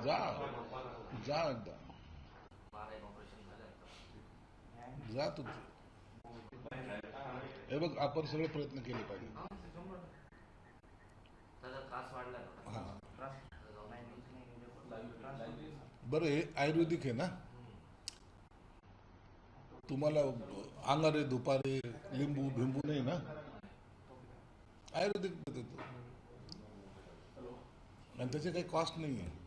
जा जा एकदा जा तुमचे. हे बघ, आपण सगळे प्रयत्न केले पाहिजे. हा, बरं, हे आयुर्वेदिक आहे ना? तुम्हाला अंगारे दुपारे लिंबू भिंबू नाही ना? आयुर्वेदिक देतो आणि त्याचे काही कॉस्ट नाही आहे.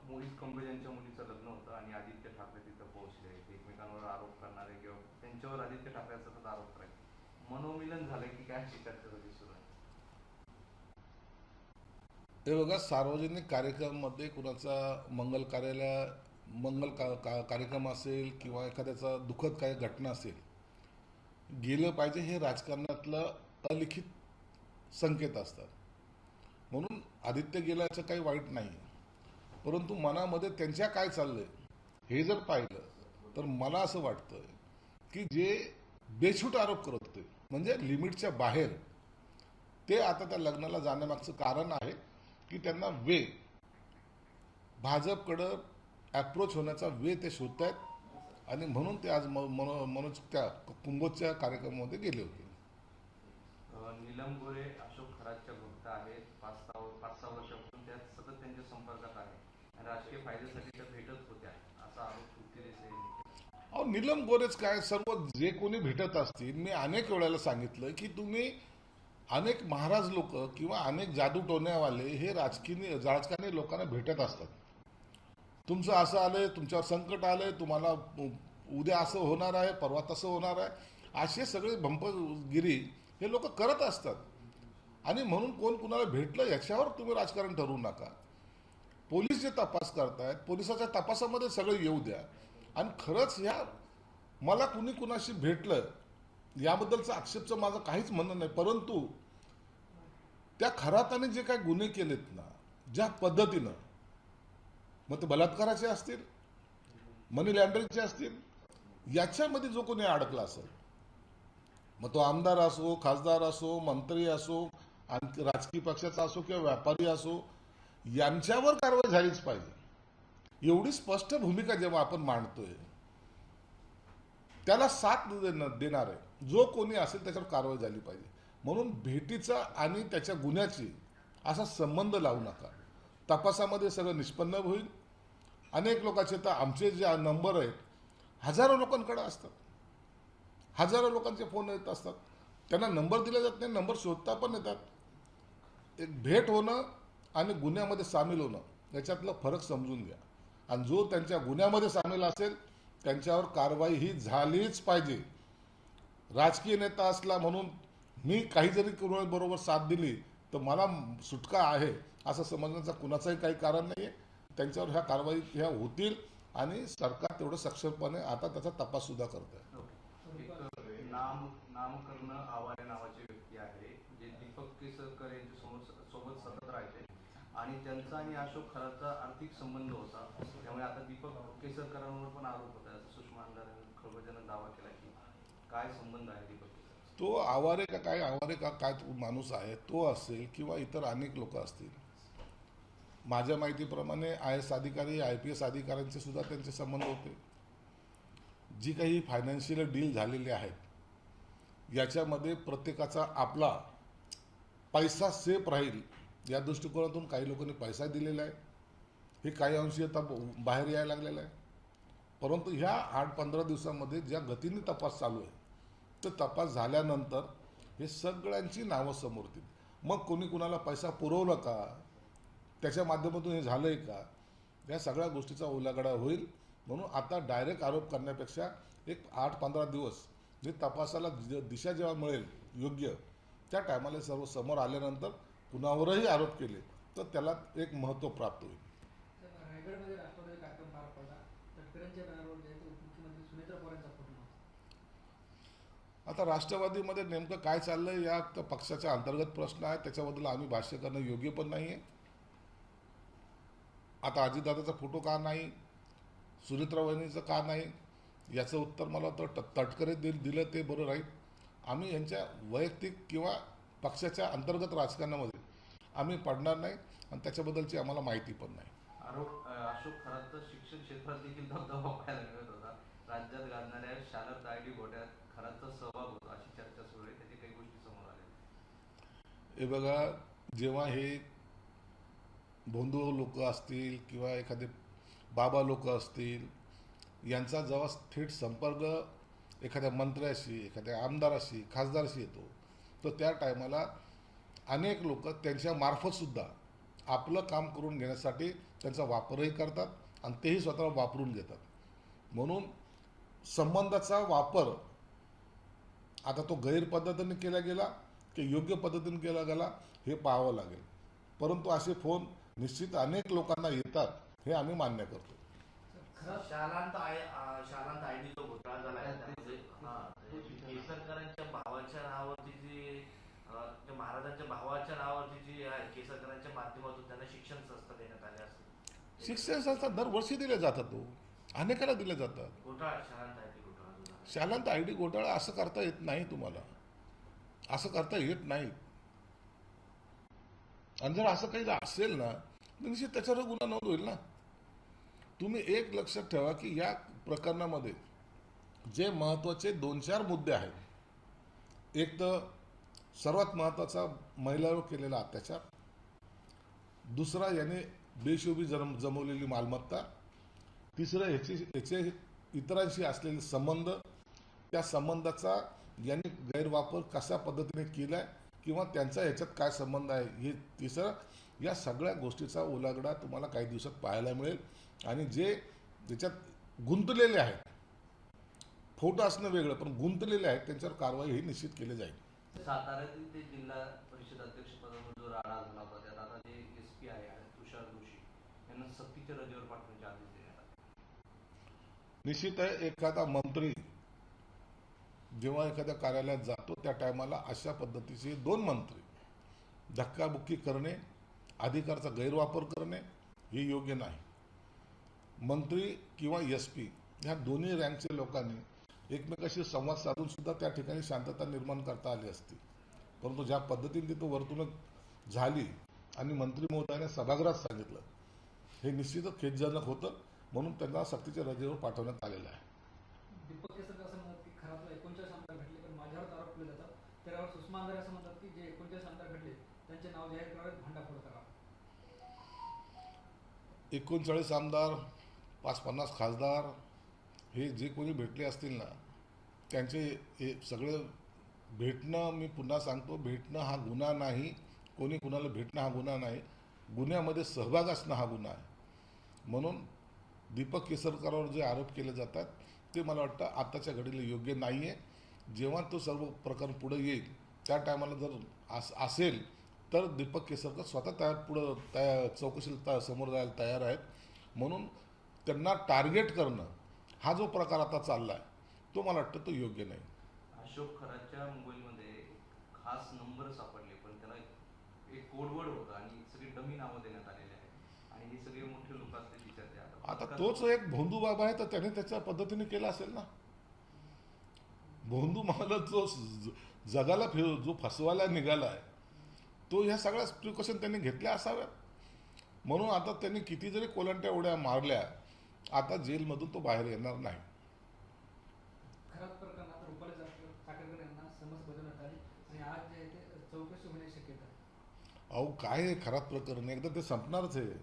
मोहित कंबोजांच्या मुलीचं लग्न होतं आणि आदित्य ठाकरे तिथं पोहोचले. एकमेकांवर आरोप करणारे किंवा त्यांच्यावर आदित्य ठाकरे सतत आरोप करायचे. मनोमिलन झालंय की काय चर्चा सुरू आहे? हे बघा, सार्वजनिक कार्यक्रमामध्ये कुणाचा कार्यक्रम असेल किंवा एखाद्याचा दुःखद काही घटना असेल, गेलं पाहिजे हे राजकारणातलं अलिखित संकेत असतात. म्हणून आदित्य गेल्याचं काही वाईट नाही, परंतु मनामध्ये त्यांच्या काय चाललंय हे जर पाहिलं तर मला असं वाटतं की जे बेछूट आरोप करत होते म्हणजे लिमिटच्या बाहेर, ते आता त्या लग्नाला जाण्यामागचं कारण आहे की त्यांना भाजपकडं अप्रोच होण्याचा ते शोधत आहेत आणि म्हणून ते आज मनोज त्या कुंभोजच्या कार्यक्रमामध्ये गेले होते. नीलम गोरे अशोक खरातच्या भक्त आहेत. 5-6 वर्षापासून त्या सतत त्यांच्या संपर्कात आहे. राजकीय फायद्यासाठी त्या भेटत होत्या असा आरोप तृप्ती देसाई यांनी केला. नीलम गोरेच काय, सर्व जे कोणी भेटत असतील, मी अनेक वेळेला सांगितलं की तुम्ही अनेक महाराज लोक किंवा अनेक जादू टोण्यावाले हे राजकारणी लोकांना भेटत असतात. तुमचं असं आलंय, तुमच्यावर संकट आलंय, तुम्हाला उद्या असं होणार आहे, परवा तसं होणार आहे, असे सगळे भंपगिरी हे लोक करत असतात. आणि म्हणून कोण कुणाला भेटलं याच्यावर तुम्ही राजकारण ठरवू नका. पोलीस जे तपास करतायत, पोलिसाच्या तपासामध्ये सगळं येऊ द्या. आणि खरंच ह्या मला कुणाशी भेटलं याबद्दलचं आक्षेपचं माझं काहीच म्हणणं नाही, परंतु त्या खराताने जे काही गुन्हे केलेत ना, ज्या पद्धतीनं, मग ते बलात्काराचे असतील, मनी लॉन्ड्रिंगचे असतील, याच्यामध्ये जो कोणी अडकला असेल, मग तो आमदार असो, खासदार असो, मंत्री असो, राजकीय पक्षाचा असो किंवा व्यापारी असो, यांच्यावर कारवाई झालीच पाहिजे. एवढी स्पष्ट भूमिका जेव्हा आपण मांडतोय, त्याला साथ देणार आहे जो कोणी असेल त्याच्यावर कारवाई झाली पाहिजे. म्हणून भेटीचा आणि त्याच्या गुन्ह्याची असा संबंध लावू नका. तपासामध्ये सगळं निष्पन्न होईल. अनेक लोकांचे तर आमचे जे नंबर आहेत हजारो लोकांकडे असतात, हजारो लोकांचे फोन येत असतात, त्यांना नंबर दिला जात नाही, नंबर शोधता पण येतात. एक भेट होणं आणि गुन्ह्यामध्ये सामील होणं याच्यातला फरक समजून घ्या. आणि जो त्यांच्या गुन्ह्यामध्ये सामील असेल त्यांच्यावर कारवाई ही झालीच पाहिजे. राजकीय नेता असला म्हणून मी काही जरी बरोबर साथ दिली तर मला सुटका आहे असं समजण्याचा कुणाचंही काही कारण नाही आहे. त्यांच्यावर ह्या कारवाई ह्या होतील आणि सरकार तेवढं सक्षमपणे आता त्याचा तपास सुद्धा करत आहे. नामकर्ण आवारे नावाचे व्यक्ती आहे जे दीपक केसरकर यांच्या सोबत सतत राहायचे आणि त्यांचा आणि अशोक खरातचा आर्थिक संबंध होता. त्यामुळे आता दीपक केसरकरांवर पण आरोप होता असं सुषमा खळबळजनं दावा केला की काय संबंध आहे दीपक केसरकर? तो आवारे का काय माणूस आहे तो असेल किंवा इतर अनेक लोक असतील. माझ्या माहितीप्रमाणे IAS अधिकारी, IPS अधिकाऱ्यांचे सुद्धा त्यांचे संबंध होते. जी काही फायनान्शियल डील झालेली आहेत याच्यामध्ये प्रत्येकाचा आपला पैसा सेफ राहील या दृष्टिकोनातून काही लोकांनी पैसा दिलेला आहे. हे काही अंशी आता बाहेर यायला लागलेलं आहे. परंतु ह्या 8-15 दिवसामध्ये ज्या गतीने तपास चालू आहे तर तपास झाल्यानंतर हे सगळ्यांची नावं समोर येतील. मग कोणी कुणाला पैसा पुरवला का, त्याच्या माध्यमातून हे झालंय का, या सगळ्या गोष्टीचा उलगडा होईल. म्हणून आता डायरेक्ट आरोप करण्यापेक्षा एक 8-15 दिवस जे तपासाला दिशा जेव्हा मिळेल योग्य, त्या टायमाला सर्व समोर आल्यानंतर कुणावरही आरोप केले तर त्याला एक महत्त्व प्राप्त होईल. रायगडमध्ये राष्ट्रवादी कार्यक्रम पार पडला. तटकरेंच्या बॅनरवर जे उपमुख्यमंत्री सुनेत्रा पवारांचा फोटो नव्हता. आता राष्ट्रवादीमध्ये नेमकं काय चाललंय या पक्षाच्या अंतर्गत प्रश्न आहे, त्याच्याबद्दल आम्ही भाष्य करणं योग्य पण नाही आहे. आता अजितदादाचा फोटो का नाही, सुनेत्रा वहिनीचं का नाही, याचं उत्तर मला वाटतं तटकरे दिलं ते बरं राहील. आम्ही यांच्या वैयक्तिक किंवा पक्षाच्या अंतर्गत राजकारणामध्ये आम्ही पडणार नाही आणि त्याच्याबद्दलची आम्हाला माहिती पण नाही. अशोक खरात तर शिक्षण क्षेत्रात देखील दबदबा पाहायला मिळत होता. राज्यात गाजणाऱ्या शालर तायडी घोट्यात खराचा सहभाग होता अशी चर्चा सुरू आहे. त्याची काही गोष्टी समोर आल्या. हे बघा, जेव्हा हे भोंदू लोक असतील किंवा एखादे बाबा लोक असतील, यांचा जेव्हा थेट संपर्क एखाद्या मंत्र्याशी, एखाद्या आमदाराशी, खासदाराशी येतो, तर त्या टायमाला अनेक लोक त्यांच्या मार्फतसुद्धा आपलं काम करून घेण्यासाठी त्यांचा वापरही करतात आणि तेही स्वतःला वापरून घेतात. म्हणून संबंधाचा वापर आता तो गैरपद्धतीने केला गेला की योग्य पद्धतीने केला गेला हे पाहावं लागेल. परंतु असे फोन निश्चित अनेक लोकांना येतात, हे आम्ही मान्य करतो. शालांत आयडी जो घोटाळा झाला आहे त्यामध्ये केसरकरांच्या भावाच्या नावावरती जी महाराजांच्या भावाच्या नावावरती जी आहे, केसरकरांच्या माध्यमातून त्यांना शिक्षण संस्था देण्यात आल्या असतात. शिक्षण संस्था दरवर्षी दिले जातात, तो अनेकाला दिले जातात. घोटाळा शालांत आयडी घोटाळा शालांत आयडी घोटाळा असं करता येत नाही, तुम्हाला असं करता येत नाही. आणि जर असं काही असेल ना तर निश्चित त्याच्यावर गुन्हा नोंद होईल ना. तुम्ही एक लक्षात ठेवा की या प्रकरणामध्ये जे महत्त्वाचे 2-4 मुद्दे आहेत, एक तर सर्वात महत्त्वाचा महिलांवर केलेला अत्याचार, दुसरा याने बेशोभी जमवलेली मालमत्ता, तिसरं याचे इतरांशी असलेले संबंध, त्या संबंधाचा यांनी गैरवापर कशा पद्धतीने केलाय किंवा त्यांचा याच्यात काय संबंध आहे, हे तिसरं. या सगळ्या गोष्टीचा उलगडा तुम्हाला काही दिवसात पाहायला मिळेल. आणि जे त्याच्यात गुंतलेले आहेत, फोटो असणं वेगळं पण गुंतलेले आहेत, त्यांच्यावर कारवाई ही निश्चित केली जाईल. साताऱ्यातील ते जिल्हा परिषद अध्यक्ष पदावर जो राडा झाला होता त्यात आता जे SP आहे तुषार जोशी यांना सक्तीच्या रजेवर पाठवण्याचे आदेश देण्यात आले. निश्चित आहे, एखादा मंत्री जेव्हा एखाद्या कार्यालयात जातो त्या टायमाला अशा पद्धतीचे 2 मंत्री धक्काबुक्की करणे, अधिकारचा गैरवापर करणे हे योग्य नाही. मंत्री किंवा SP ह्या दोन्ही रँकच्या लोकांनी एकमेकाशी संवाद साधून सुद्धा त्या ठिकाणी शांतता निर्माण करता आली असती. परंतु ज्या पद्धतीने तिथं वर्तणूक झाली आणि मंत्री महोदयाने सभागृहात सांगितलं, हे निश्चितच खेदजनक होतं. म्हणून त्यांना सक्तीच्या रजेवर पाठवण्यात आलेलं आहे. दीपक केसरकर असं म्हणतात की खराबला 39 आमदार भेटले पण माझ्यावर आरोप केले जातात. त्यावर सुषमा अंधारे असं म्हणतात की जे 39 आमदार भेटले त्यांचे नाव जाहीर करावे, भांडाफोड करावा. 39 आमदार, 50 खासदार हे जे कोणी भेटले असतील ना, त्यांचे हे सगळे भेटणं, मी पुन्हा सांगतो, भेटणं हा गुन्हा नाही. कोणी कुणाला भेटणं हा गुन्हा नाही. गुन्ह्यामध्ये सहभाग असणं हा गुन्हा आहे. म्हणून दीपक केसरकरांवर जे आरोप केले जातात ते मला वाटतं आताच्या घडीला योग्य नाही आहे. जेव्हा तो सर्व प्रकरण पुढे येईल त्या टायमाला जर असेल तर दीपक केसरकर स्वतः पुढं चौकशीला समोर जायला तयार आहेत. म्हणून त्यांना टार्गेट करणं हा जो प्रकार आता चालला आहे तो मला वाटतं तो योग्य नाही. अशोक खराच्या मोबाईलमध्ये खास नंबर सापडले पण त्याला एक कोडवर्ड होता आणि सगळी डमी नावं देण्यात आलेली आहेत आणि हे सगळे मोठे लोक असल्याची चर्चा आहे. आता तोच एक भोंदू बाबा आहे तर त्याने त्याच्या पद्धतीने केला असेल ना. भोंदू मला जो जगाला जो फसवायला निघाला आहे तो ह्या सगळ्या प्रिकॉशन त्यांनी घेतल्या असाव्यात. म्हणून आता त्यांनी किती जरी कोलंट्या उड्या मारल्या, आता जेलमधून तो बाहेर येणार नाही. खराब प्रकरणात रुपाली चाकरकर यांना समन्स बजावण्यात आली आणि आज जे आहे ते चौकशी होण्याची शक्यता आहे. अहो काय आहे खराब प्रकरण, एकदा ते संपणारच आहे.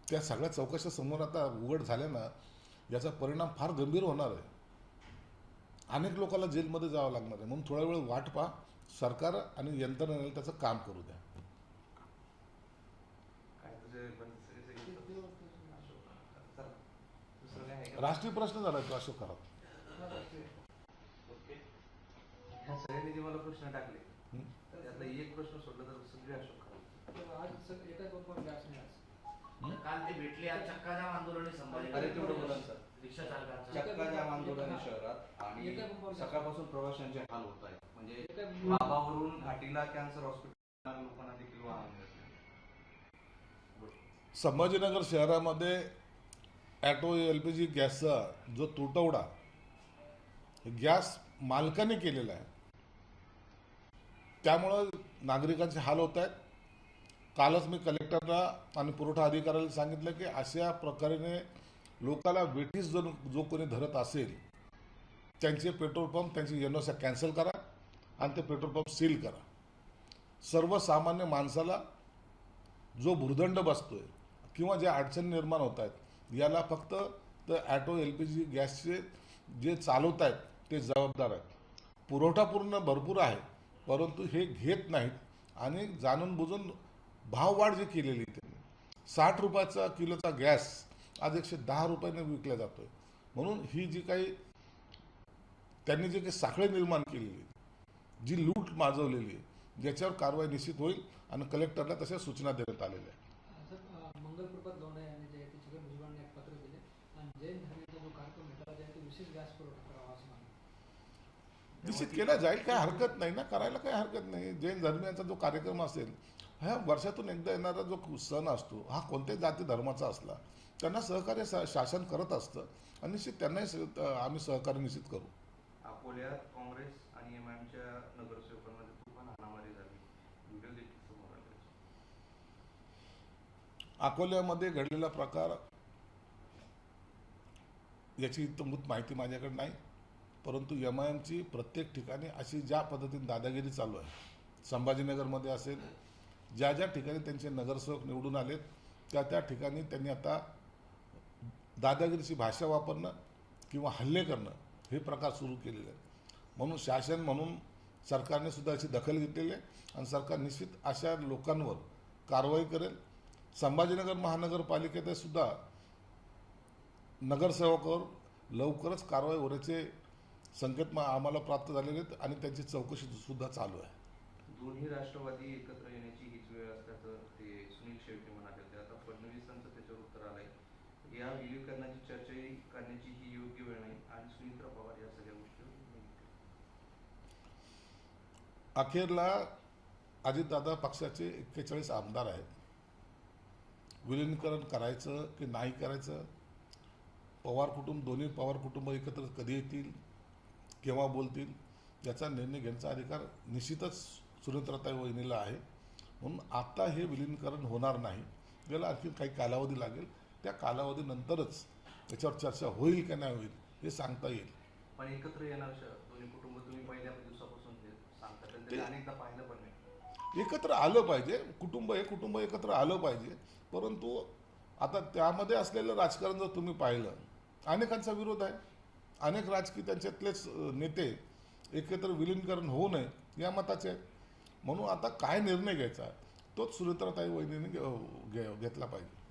त्या सगळ्या चौकशा समोर आता उघड झाल्या ना, याचा परिणाम फार गंभीर होणार आहे. अनेक लोकांना जेलमध्ये जावं लागणार आहे. म्हणून थोडा वेळ वाट पहा. सरकार आणि यंत्रणेने त्याचं काम करू द्या. काय तुझे दुसरं काय आहे का? राष्ट्रीय प्रश्न झाला तो अशोक खरात. हा, राष्ट्रीय. ओके. ह्या सगळ्यांनी जे मला प्रश्न टाकले हं? त्यातला एक प्रश्न सोडला तर सगळे अशोक खरात. तर आज एका दोन पण गॅस नाही आज. काल ते भेटले आज चक्काजाम आंदोलनी संभाजी अरे तेवढं बोला सर. रिक्षा चालकांचं चक्का जाम आंदोलन आहे शहरात आणि एका पंपावर जास्त. सकाळपासून प्रवाशांचे हाल होत आहेत. म्हणजे एका बाबावरून घाटीला कॅन्सर हॉस्पिटल लोकांना देखील वाहन मिळत नाही. संभाजीनगर शहरामध्ये ॲटो LPG गॅसचा जो तुटवडा गॅस मालकाने केलेला आहे, त्यामुळं नागरिकांचे हाल होत आहेत. कालच मी कलेक्टरला आणि पुरवठा अधिकाऱ्याला सांगितलं की अशा प्रकारे लोकाला वेठीस जो कोणी धरत असेल त्यांचे पेट्रोल पंप, त्यांची NOC कॅन्सल करा आणि ते पेट्रोल पंप सील करा. सर्वसामान्य माणसाला जो भुर्दंड बसतोय किंवा ज्या अडचणी निर्माण होत आहेत याला फक्त तर ॲटो LPG गॅसचे जे चालवत आहेत ते जबाबदार आहेत. पुरवठा पूर्ण भरपूर आहे, परंतु हे घेत नाहीत आणि जाणून बुजून भाववाढ जी केलेली त्यांनी 60 रुपयाचा किलोचा गॅस आज 110 रुपयाने विकला जातोय. म्हणून ही जी काही त्यांनी जे काही साखळी निर्माण केलेली, जी लूट माजवलेली आहे, याच्यावर कारवाई निश्चित होईल आणि कलेक्टरला तशा सूचना देण्यात आलेल्या आहेत. मंगलपूरपात लोणे यांनी जे आहे ते छगन भुजबळांनी एक पत्र दिले आणि जैन धर्मीचा जो कार्यक्रम आहे त्याला जे आहे ते विशेष गॅस पुरवठा करावा असं मानलं. निश्चित केला जाईल, काय हरकत नाही ना, करायला काय हरकत नाही. जैन धर्मियांचा जो कार्यक्रम असेल, हा वर्षातून एकदा येणारा जो सण असतो, हा कोणत्याही जाती धर्माचा असला त्यांना सहकार्य शासन करत असतं आणि निश्चित त्यांनाही आम्ही सहकार्य निश्चित करू. अकोल्यात काँग्रेस आणि MIMच्या नगरसेवकांमध्ये तुफान हाणामारी झाली. व्हिडिओ देखील समोर आले. अकोल्यामध्ये घडलेला प्रकार याची इत्तमभूत माहिती माझ्याकडे नाही, परंतु MIMची प्रत्येक ठिकाणी अशी ज्या पद्धतीने दादागिरी चालू आहे, संभाजीनगरमध्ये असेल, ज्या ज्या ठिकाणी त्यांचे नगरसेवक निवडून आलेत त्या ठिकाणी त्यांनी आता दादागिरीची भाषा वापरणं किंवा हल्ले करणं हे प्रकार सुरू केलेले आहेत. म्हणून शासन म्हणून सरकारने सुद्धा याची दखल घेतलेली आहे आणि सरकार निश्चित अशा लोकांवर कारवाई करेल. संभाजीनगर महानगरपालिकेत सुद्धा नगरसेवकावर लवकरच कारवाई होण्याचे संकेत आम्हाला प्राप्त झालेले आहेत आणि त्यांची चौकशी सुद्धा चालू आहे. दोन्ही राष्ट्रवादी एकत्र येण्याची हीच वेळ असल्याचं ते सुनील शेळके म्हणाले होते. आता फडणवीसांचं त्याच्यावर उत्तर आलंय. या विलीनीकरणाची चर्चाही करण्याची ही योग्य वेळ नाही आणि सुनील पवार या सगळ्या गोष्टी अखेरला अजितदादा पक्षाचे 41 आमदार आहेत. विलीनीकरण करायचं की नाही करायचं, पवार कुटुंब, दोन्ही पवार कुटुंब एकत्र कधी येतील, केव्हा बोलतील, याचा निर्णय घेण्याचा अधिकार निश्चितच सुनेत्राताई वहिनीला आहे. म्हणून आता हे विलीनीकरण होणार नाही, याला आणखी काही कालावधी लागेल. त्या कालावधीनंतरच त्याच्यावर चर्चा होईल का नाही होईल हे सांगता येईल. पण एकत्र येणार दोन्ही कुटुंब तुम्ही पहिल्या दिवसापासून सांगता, त्यांनी अनेकदा पाहिलं पण नाही. एकत्र आलं पाहिजे, हे कुटुंब एकत्र आलं पाहिजे, परंतु आता त्यामध्ये असलेलं राजकारण जर तुम्ही पाहिलं, अनेकांचा विरोध आहे. अनेक राजकीय त्यांच्यातलेच नेते एकत्र विलीनीकरण होऊ नये या मताचे आहेत. म्हणून आता काय निर्णय घ्यायचा तोच सुनेत्राताई वहिनीने घेतला पाहिजे.